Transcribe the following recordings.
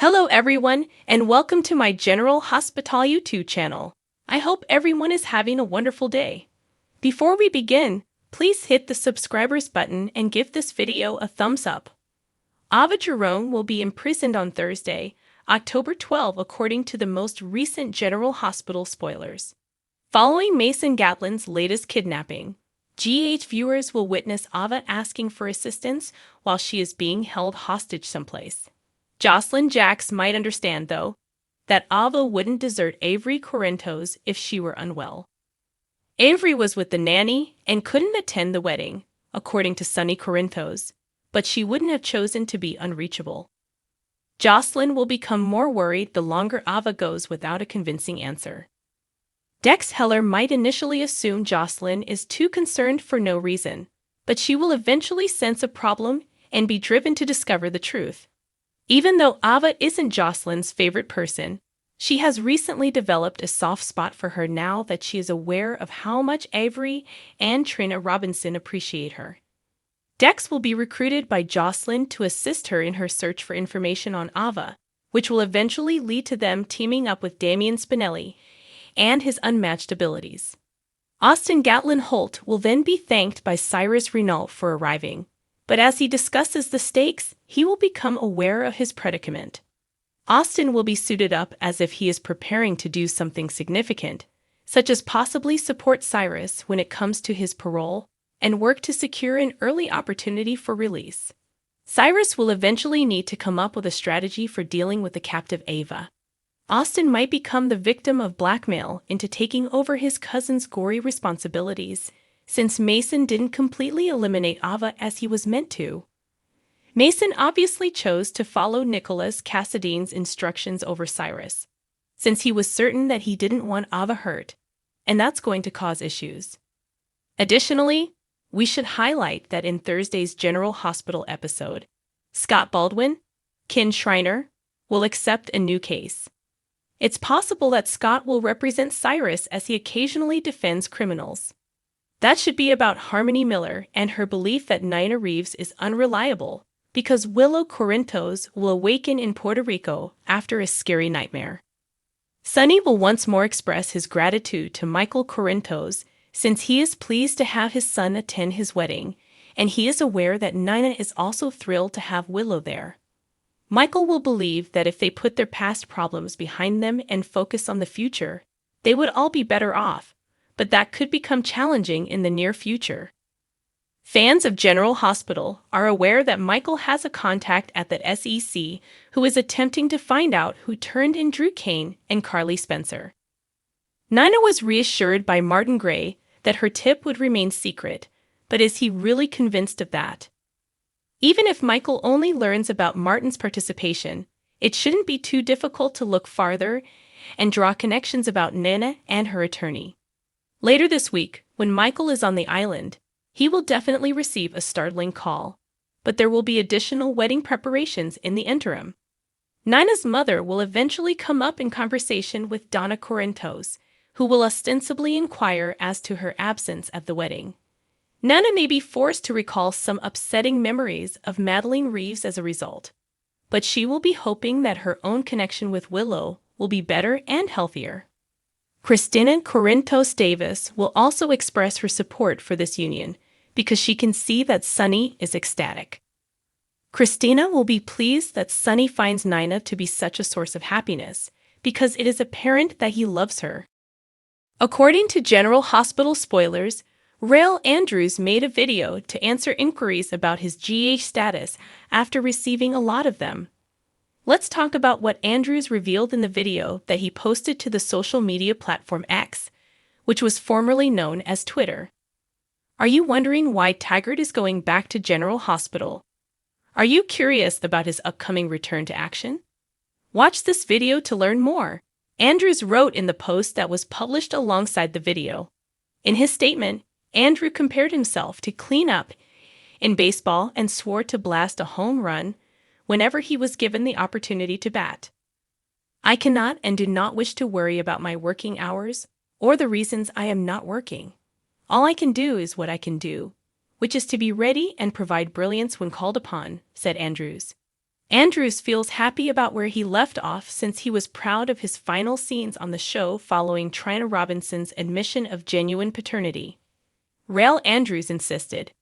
Hello everyone, and welcome to my General Hospital YouTube channel. I hope everyone is having a wonderful day. Before we begin, please hit the subscribers button and give this video a thumbs up. Ava Jerome will be imprisoned on Thursday, October 12, according to the most recent General Hospital spoilers. Following Mason Gatlin's latest kidnapping, GH viewers will witness Ava asking for assistance while she is being held hostage someplace. Jocelyn Jacks might understand, though, that Ava wouldn't desert Avery Corinthos if she were unwell. Avery was with the nanny and couldn't attend the wedding, according to Sonny Corinthos, but she wouldn't have chosen to be unreachable. Jocelyn will become more worried the longer Ava goes without a convincing answer. Dex Heller might initially assume Jocelyn is too concerned for no reason, but she will eventually sense a problem and be driven to discover the truth. Even though Ava isn't Jocelyn's favorite person, she has recently developed a soft spot for her now that she is aware of how much Avery and Trina Robinson appreciate her. Dex will be recruited by Jocelyn to assist her in her search for information on Ava, which will eventually lead to them teaming up with Damian Spinelli and his unmatched abilities. Austin Gatlin Holt will then be thanked by Cyrus Renault for arriving. But as he discusses the stakes, he will become aware of his predicament. Austin will be suited up as if he is preparing to do something significant, such as possibly support Cyrus when it comes to his parole and work to secure an early opportunity for release. Cyrus will eventually need to come up with a strategy for dealing with the captive Ava. Austin might become the victim of blackmail into taking over his cousin's gory responsibilities, since Mason didn't completely eliminate Ava as he was meant to. Mason obviously chose to follow Nicholas Cassadine's instructions over Cyrus, since he was certain that he didn't want Ava hurt, and that's going to cause issues. Additionally, we should highlight that in Thursday's General Hospital episode, Scott Baldwin, Ken Schreiner, will accept a new case. It's possible that Scott will represent Cyrus as he occasionally defends criminals. That should be about Harmony Miller and her belief that Nina Reeves is unreliable because Willow Corinthos will awaken in Puerto Rico after a scary nightmare. Sonny will once more express his gratitude to Michael Corinthos since he is pleased to have his son attend his wedding, and he is aware that Nina is also thrilled to have Willow there. Michael will believe that if they put their past problems behind them and focus on the future, they would all be better off, but that could become challenging in the near future. Fans of General Hospital are aware that Michael has a contact at the SEC who is attempting to find out who turned in Drew Kane and Carly Spencer. Nina was reassured by Martin Gray that her tip would remain secret, but is he really convinced of that? Even if Michael only learns about Martin's participation, it shouldn't be too difficult to look farther and draw connections about Nina and her attorney. Later this week, when Michael is on the island, he will definitely receive a startling call, but there will be additional wedding preparations in the interim. Nina's mother will eventually come up in conversation with Donna Corinthos, who will ostensibly inquire as to her absence at the wedding. Nana may be forced to recall some upsetting memories of Madeline Reeves as a result, but she will be hoping that her own connection with Willow will be better and healthier. Christina Corinthos Davis will also express her support for this union because she can see that Sonny is ecstatic. Christina will be pleased that Sonny finds Nina to be such a source of happiness because it is apparent that he loves her. According to General Hospital spoilers, Rael Andrews made a video to answer inquiries about his GH status after receiving a lot of them. Let's talk about what Andrews revealed in the video that he posted to the social media platform X, which was formerly known as Twitter. Are you wondering why Taggart is going back to General Hospital? Are you curious about his upcoming return to action? Watch this video to learn more. Andrews wrote in the post that was published alongside the video. In his statement, Andrew compared himself to clean up in baseball and swore to blast a home run whenever he was given the opportunity to bat. I cannot and do not wish to worry about my working hours or the reasons I am not working. All I can do is what I can do, which is to be ready and provide brilliance when called upon, said Andrews. Andrews feels happy about where he left off since he was proud of his final scenes on the show following Trina Robinson's admission of genuine paternity. Rael Andrews insisted,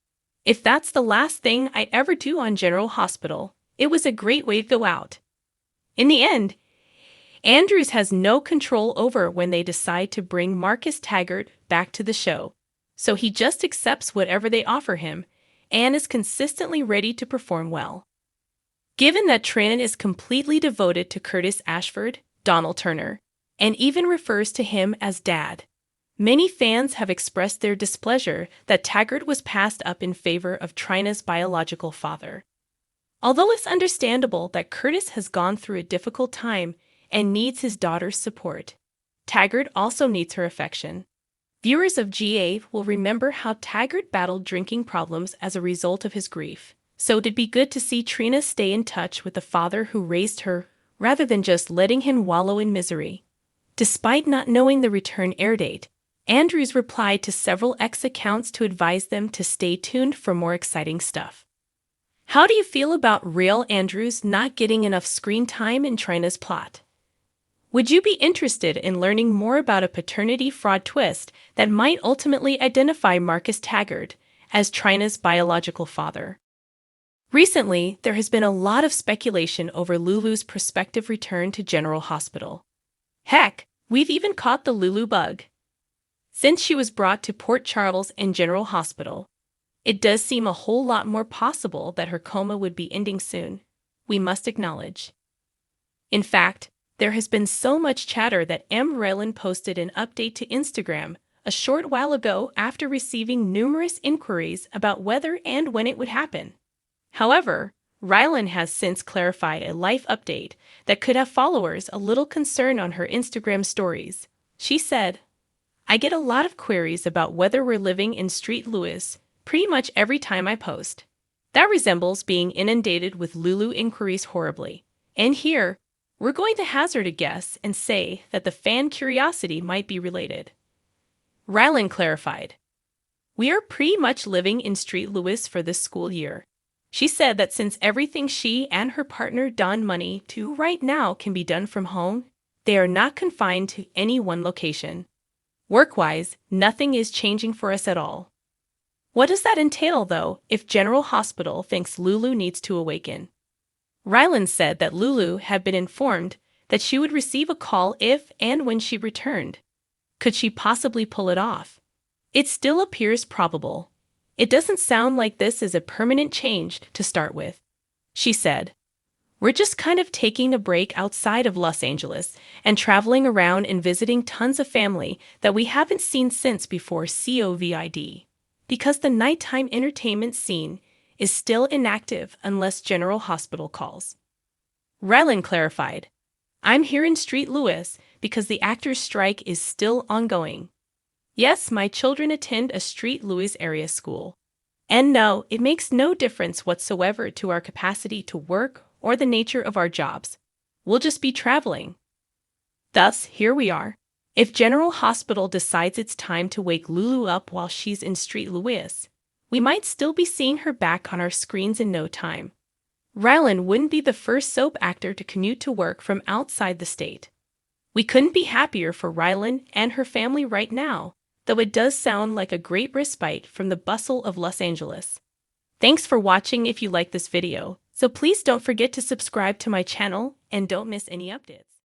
"If that's the last thing I ever do on General Hospital, it was a great way to go out." In the end, Andrews has no control over when they decide to bring Marcus Taggart back to the show, so he just accepts whatever they offer him and is consistently ready to perform well. Given that Trina is completely devoted to Curtis Ashford, Donald Turner, and even refers to him as Dad, many fans have expressed their displeasure that Taggart was passed up in favor of Trina's biological father. Although it's understandable that Curtis has gone through a difficult time and needs his daughter's support, Taggart also needs her affection. Viewers of GA will remember how Taggart battled drinking problems as a result of his grief, so it'd be good to see Trina stay in touch with the father who raised her rather than just letting him wallow in misery. Despite not knowing the return air date, Andrews replied to several X accounts to advise them to stay tuned for more exciting stuff. How do you feel about Rael Andrews not getting enough screen time in Trina's plot? Would you be interested in learning more about a paternity fraud twist that might ultimately identify Marcus Taggart as Trina's biological father? Recently, there has been a lot of speculation over Lulu's prospective return to General Hospital. Heck, we've even caught the Lulu bug. Since she was brought to Port Charles and General Hospital, it does seem a whole lot more possible that her coma would be ending soon, we must acknowledge. In fact, there has been so much chatter that Rylan posted an update to Instagram a short while ago after receiving numerous inquiries about whether and when it would happen. However, Rylan has since clarified a life update that could have followers a little concerned on her Instagram stories. She said, "I get a lot of queries about whether we're living in St. Louis pretty much every time I post. That resembles being inundated with Lulu inquiries horribly. And here, we're going to hazard a guess and say that the fan curiosity might be related." Rylan clarified, "We are pretty much living in St. Louis for this school year." She said that since everything she and her partner don money to right now can be done from home, they are not confined to any one location. Work-wise, nothing is changing for us at all. What does that entail, though, if General Hospital thinks Lulu needs to awaken? Rylan said that Lulu had been informed that she would receive a call if and when she returned. Could she possibly pull it off? It still appears probable. It doesn't sound like this is a permanent change to start with. She said, "We're just kind of taking a break outside of Los Angeles and traveling around and visiting tons of family that we haven't seen since before COVID, because the nighttime entertainment scene is still inactive unless General Hospital calls." Rylan clarified, "I'm here in St. Louis because the actors' strike is still ongoing. Yes, my children attend a St. Louis area school. And no, it makes no difference whatsoever to our capacity to work or the nature of our jobs. We'll just be traveling." Thus, here we are. If General Hospital decides it's time to wake Lulu up while she's in St. Louis, we might still be seeing her back on our screens in no time. Rylan wouldn't be the first soap actor to commute to work from outside the state. We couldn't be happier for Rylan and her family right now, though it does sound like a great respite from the bustle of Los Angeles. Thanks for watching. If you like this video, so please don't forget to subscribe to my channel and don't miss any updates.